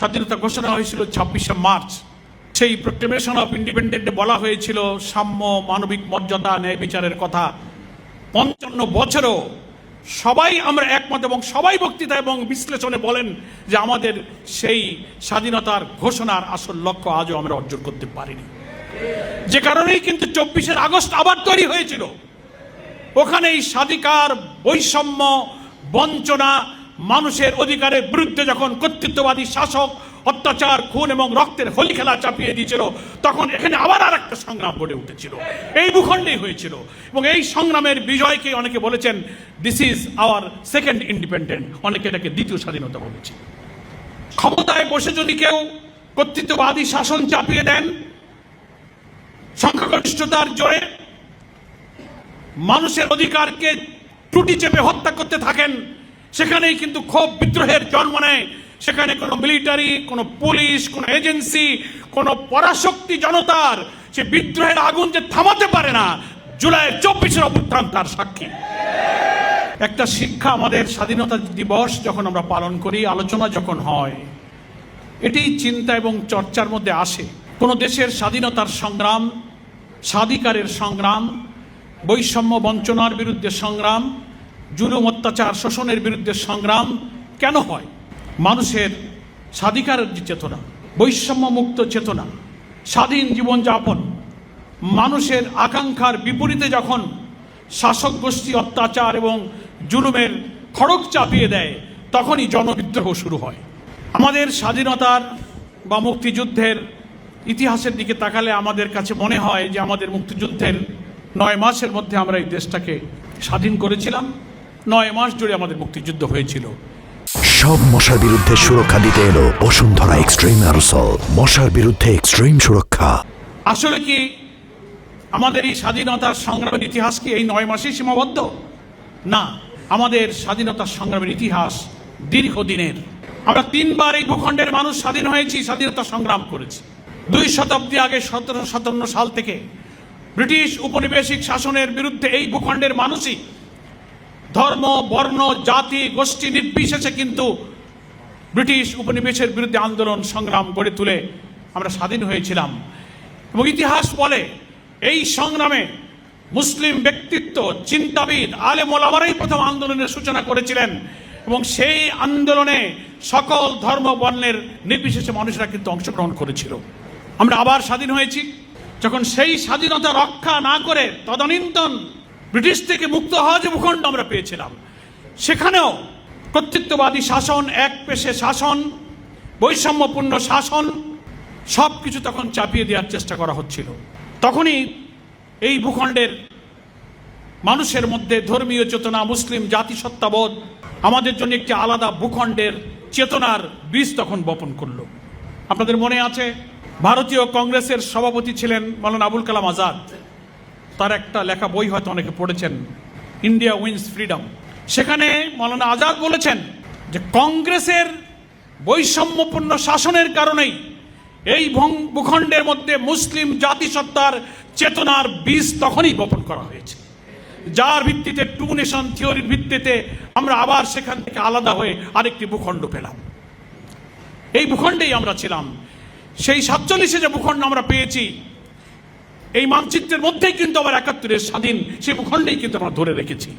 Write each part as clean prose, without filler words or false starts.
স্বাধীনতা ঘোষণা হয়েছিল 26শে মার্চ। সেই প্রক্লেমেশন অফ ইন্ডিপেন্ডেন্টে বলা হয়েছিল সাম্য, মানবিক মর্যাদা, ন্যায় বিচারের কথা। 55 বছরও সবাই আমরা একমত এবং সবাই বক্তৃতা এবং বিশ্লেষণে বলেন যে আমাদের সেই স্বাধীনতার ঘোষণার আসল লক্ষ্য আজও আমরা অর্জন করতে পারিনি। যে কারণেই কিন্তু 24শে আগস্ট আবার তৈরি হয়েছিল। ওখানেই স্বাধিকার, বৈষম্য, বঞ্চনা, মানুষের অধিকারের বিরুদ্ধে যখন কর্তৃত্ববাদী শাসক অত্যাচার, খুন এবং রক্তের হোলি খেলা চাপিয়ে দিয়েছিল, তখন এখানে আবার আর একটা সংগ্রাম গড়ে উঠেছিল। এই ভূখণ্ডেই হয়েছিল এবং এই সংগ্রামের বিজয়কে অনেকে বলেছেন this is our second independent, অনেকে এটাকে দ্বিতীয় স্বাধীনতা বলেছে। ক্ষমতায় বসে যদি কেউ কর্তৃত্ববাদী শাসন চাপিয়ে দেন, সংখ্যাগরিষ্ঠতার জোরে মানুষের অধিকারকে টুটি চেপে হত্যা করতে থাকেন, সেখানেই কিন্তু ক্ষোভ বিদ্রোহের জন্ম নেয়। সেখানে কোনো মিলিটারি, কোনো পুলিশ, কোনো এজেন্সি, কোনো পরাশক্তি জনতার সে বিদ্রোহের আগুন যে থামাতে পারে না, জুলাই 24 অভ্যুত্থান তার সাক্ষী। একটা শিক্ষা আমাদের স্বাধীনতা দিবস যখন আমরা পালন করি, আলোচনা যখন হয়, এটি চিন্তা এবং চর্চার মধ্যে আসে। কোনো দেশের স্বাধীনতার সংগ্রাম, স্বাধিকারের সংগ্রাম, বৈষম্য বঞ্চনার বিরুদ্ধে সংগ্রাম, জুলুম অত্যাচার শোষণের বিরুদ্ধে সংগ্রাম কেন হয়? মানুষের স্বাধিকারের যে চেতনা, বৈষম্য মুক্ত চেতনা, স্বাধীন জীবনযাপন, মানুষের আকাঙ্ক্ষার বিপরীতে যখন শাসক গোষ্ঠী অত্যাচার এবং জুলুমের খড়গ চাপিয়ে দেয়, তখনই জনবিদ্রোহ শুরু হয়। আমাদের স্বাধীনতার বা মুক্তিযুদ্ধের ইতিহাসের দিকে তাকালে আমাদের কাছে মনে হয় যে আমাদের মুক্তিযুদ্ধের 9 মাসের মধ্যে আমরা এই দেশটাকে স্বাধীন করেছিলাম। 9 মাস জুড়ে আমাদের মুক্তিযুদ্ধ হয়েছিল। সব মশার বিরুদ্ধে সুরক্ষা দিতে এলো বসুন্ধরা এক্সট্রিম অ্যারোসল, মশার বিরুদ্ধে এক্সট্রিম সুরক্ষা। আসলে কি আমাদের এই স্বাধীনতার সংগ্রামের ইতিহাস কি এই 9 মাসেই সীমাবদ্ধ? না, আমাদের স্বাধীনতার সংগ্রামের ইতিহাস দীর্ঘদিনের। আমরা 3 বার এই ভূখণ্ডের মানুষ স্বাধীন হয়েছি, স্বাধীনতা সংগ্রাম করেছি। 2 শতাব্দী আগে 1757 সাল থেকে ব্রিটিশ উপনিবেশিক শাসনের বিরুদ্ধে এই ভূখণ্ডের মানুষই ধর্ম, বর্ণ, জাতি, গোষ্ঠী নির্বিশেষে কিন্তু ব্রিটিশ উপনিবেশের বিরুদ্ধে আন্দোলন সংগ্রাম গড়ে তুলে আমরা স্বাধীন হয়েছিলাম। এবং ইতিহাস বলে এই সংগ্রামে মুসলিম ব্যক্তিত্ব, চিন্তাবিদ, আলেম ওলামারাই প্রথম আন্দোলনের সূচনা করেছিলেন এবং সেই আন্দোলনে সকল ধর্ম বর্ণের নির্বিশেষে মানুষরা কিন্তু অংশগ্রহণ করেছিল। আমরা আবার স্বাধীন হয়েছি। যখন সেই স্বাধীনতা রক্ষা না করে তদানীন্তন ব্রিটিশ থেকে মুক্ত হওয়া যে ভূখণ্ড আমরা পেয়েছিলাম, সেখানেও কর্তৃত্ববাদী শাসন, এক পেশে শাসন, বৈষম্যপূর্ণ শাসন সব কিছু তখন চাপিয়ে দেওয়ার চেষ্টা করা হচ্ছিল। তখনই এই ভূখণ্ডের মানুষের মধ্যে ধর্মীয় চেতনা, মুসলিম জাতিসত্তাবোধ আমাদের জন্য একটি আলাদা ভূখণ্ডের চেতনার বীজ তখন বপন করল। আপনাদের মনে আছে ভারতীয় কংগ্রেসের সভাপতি ছিলেন মৌলানা আবুল কালাম আজাদ। তার একটা লেখা বই হয়তো অনেকে পড়েছেন, ইন্ডিয়া উইন্স ফ্রিডম। সেখানে মৌলানা আজাদ বলেছেন যে কংগ্রেসের বৈষম্যপূর্ণ শাসনের কারণেই এই ভূখণ্ডের মধ্যে মুসলিম জাতিসত্তার চেতনার বীজ তখনই বপন করা হয়েছে, যার ভিত্তিতে 2 নেশন থিওরির ভিত্তিতে আমরা আবার সেখান থেকে আলাদা হয়ে আরেকটি ভূখণ্ড পেলাম। এই ভূখণ্ডেই আমরা ছিলাম। সেই 47-এ যে ভূখণ্ড আমরা পেয়েছি, এই মানচিত্রের মধ্যেই কিন্তু আবার 71-এর স্বাধীন সেই ভূখণ্ডেই কিন্তু আমরা ধরে রেখেছি।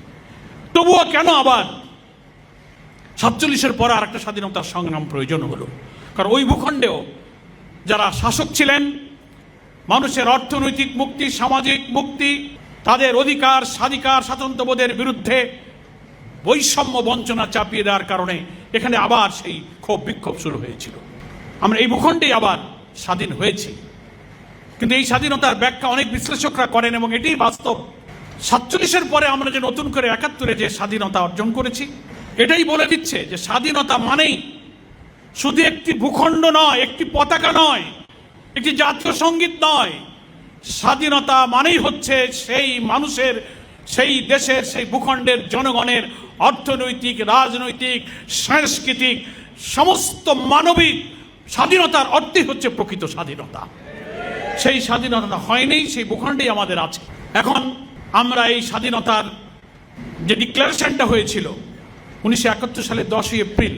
তবুও কেন আবার 47-এর পরে আর একটা স্বাধীনতার সংগ্রাম প্রয়োজন হলো? কারণ ওই ভূখণ্ডেও যারা শাসক ছিলেন, মানুষের অর্থনৈতিক মুক্তি, সামাজিক মুক্তি, তাদের অধিকার, স্বাধিকার, স্বাতন্ত্র্যবোধের বিরুদ্ধে বৈষম্য বঞ্চনা চাপিয়ে দেওয়ার কারণে এখানে আবার সেই ক্ষোভ বিক্ষোভ শুরু হয়েছিল। আমরা এই ভূখণ্ডেই আবার স্বাধীন হয়েছি। কিন্তু এই স্বাধীনতার ব্যাখ্যা অনেক বিশ্লেষকরা করেন এবং এটাই বাস্তব। 47-এর পরে আমরা যে নতুন করে 71-এ যে স্বাধীনতা অর্জন করেছি, এটাই বলে দিচ্ছে যে স্বাধীনতা মানেই শুধু একটি ভূখণ্ড নয়, একটি পতাকা নয়, একটি জাতীয় সঙ্গীত নয়। স্বাধীনতা মানেই হচ্ছে সেই মানুষের, সেই দেশের, সেই ভূখণ্ডের জনগণের অর্থনৈতিক, রাজনৈতিক, সাংস্কৃতিক সমস্ত মানবিক স্বাধীনতার অর্থই হচ্ছে প্রকৃত স্বাধীনতা। সেই স্বাধীনতা হয়নি, সেই ভূখণ্ডেই আমাদের আছে। এখন আমরা এই স্বাধীনতার যে ডিক্লারেশনটা হয়েছিল 1971 সালের 10ই এপ্রিল,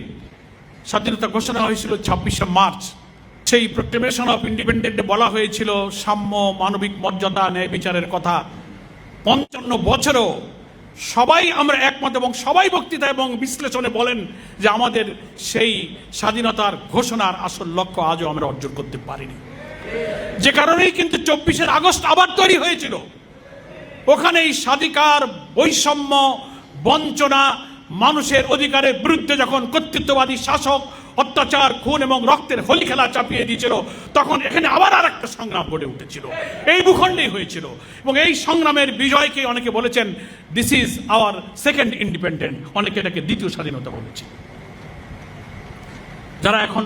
স্বাধীনতা ঘোষণা হয়েছিল 26শে মার্চ। সেই প্রক্লেমেশন অফ ইন্ডিপেন্ডেন্টে বলা হয়েছিল সাম্য, মানবিক মর্যাদা, ন্যায় বিচারের কথা। 55 বছরও সবাই আমরা একমত এবং সবাই বক্তৃতা এবং বিশ্লেষণে বলেন যে আমাদের সেই স্বাধীনতার ঘোষণার আসল লক্ষ্য আজও আমরা অর্জন করতে পারিনি। যে কারণেই কিন্তু 24শে আগস্ট আবার তৈরি হয়েছিল। ওখানেই স্বাধিকার, বৈষম্য, বঞ্চনা, মানুষের অধিকারের বিরুদ্ধে যখন কর্তৃত্ববাদী শাসক অত্যাচার, খুন এবং রক্তের হোলি খেলা চাপিয়ে দিয়েছিল, তখন এখানে আবার আর একটা সংগ্রাম গড়ে উঠেছিল। এই ভূখণ্ডেই হয়েছিল এবং এই সংগ্রামের বিজয়কে অনেকে বলেছেন this is our second independent, অনেকে এটাকে দ্বিতীয় স্বাধীনতা বলেছে। যারা এখন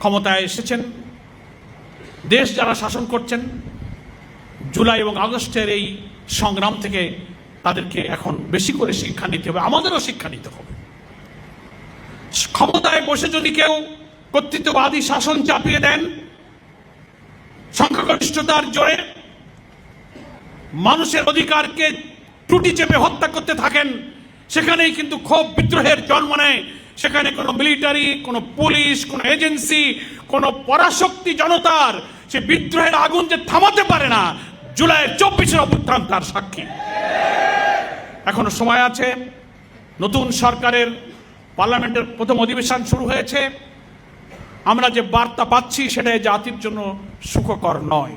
ক্ষমতায় এসেছেন, দেশ যারা শাসন করছেন, জুলাই এবং আগস্টের এই সংগ্রাম থেকে তাদেরকে এখন বেশি করে শিক্ষা নিতে হবে, আমাদেরও শিক্ষা নিতে হবে। ক্ষমতায় বসে যদি কেউ কর্তৃত্ববাদী শাসন চাপিয়ে দেন, সংখ্যাগরিষ্ঠতার জোরে মানুষের অধিকারকে ত্রুটি চেপে হত্যা করতে থাকেন, সেখানেই কিন্তু ক্ষোভ বিদ্রোহের জন্ম নেয়। সেখানে কোনো মিলিটারি, কোনো পুলিশ, কোনো এজেন্সি, কোনো পরাশক্তি জনতার সে বিদ্রোহের আগুন যে থামাতে পারে না, জুলাইয়ের 24শে অভ্যুত্থান তার সাক্ষী। এখনো সময় আছে। নতুন সরকারের পার্লামেন্টের প্রথম অধিবেশন শুরু হয়েছে। আমরা যে বার্তা পাচ্ছি সেটা জাতির জন্য সুখকর নয়।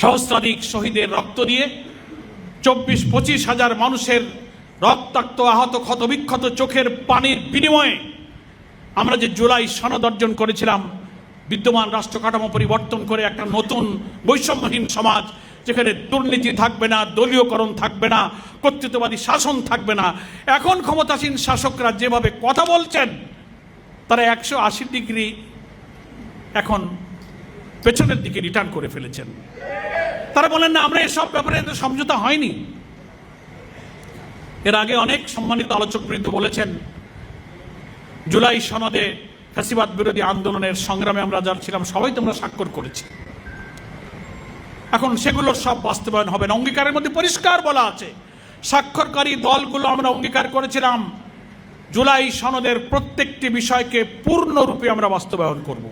সহস্রাধিক শহীদের রক্ত দিয়ে 24-25 হাজার মানুষের রক্তাক্ত, আহত, ক্ষতবিক্ষত চোখের পানির বিনিময়ে আমরা যে জুলাই সনদ অর্জন করেছিলাম, বিদ্যমান রাষ্ট্র কাঠামো পরিবর্তন করে একটা নতুন বৈষম্যহীন সমাজ, যেখানে দুর্নীতি থাকবে না, দলীয়করণ থাকবে না, কর্তৃত্ববাদী শাসন থাকবে না। এখন ক্ষমতাসীন শাসকরা যেভাবে কথা বলছেন, তারা 180 ডিগ্রি এখন পেছনের দিকে রিটার্ন করে ফেলেছেন। তারা বলেন না আমরা এসব ব্যাপারে সমঝোতা হয়নি। এর আগে অনেক সম্মানিত আলোচকবৃন্দ বলেছেন জুলাই সনদে ফ্যাসিবাদ বিরোধী আন্দোলনের সংগ্রামে আমরা যারা ছিলাম সবাই তোমরা স্বাক্ষর করেছি। এখন সেগুলোর সব বাস্তবায়ন হবে না। অঙ্গীকারের মধ্যে পরিষ্কার বলা আছে, স্বাক্ষরকারী দলগুলো আমরা অঙ্গীকার করেছিলাম জুলাই সনদের প্রত্যেকটি বিষয়কে পূর্ণরূপে আমরা বাস্তবায়ন করব।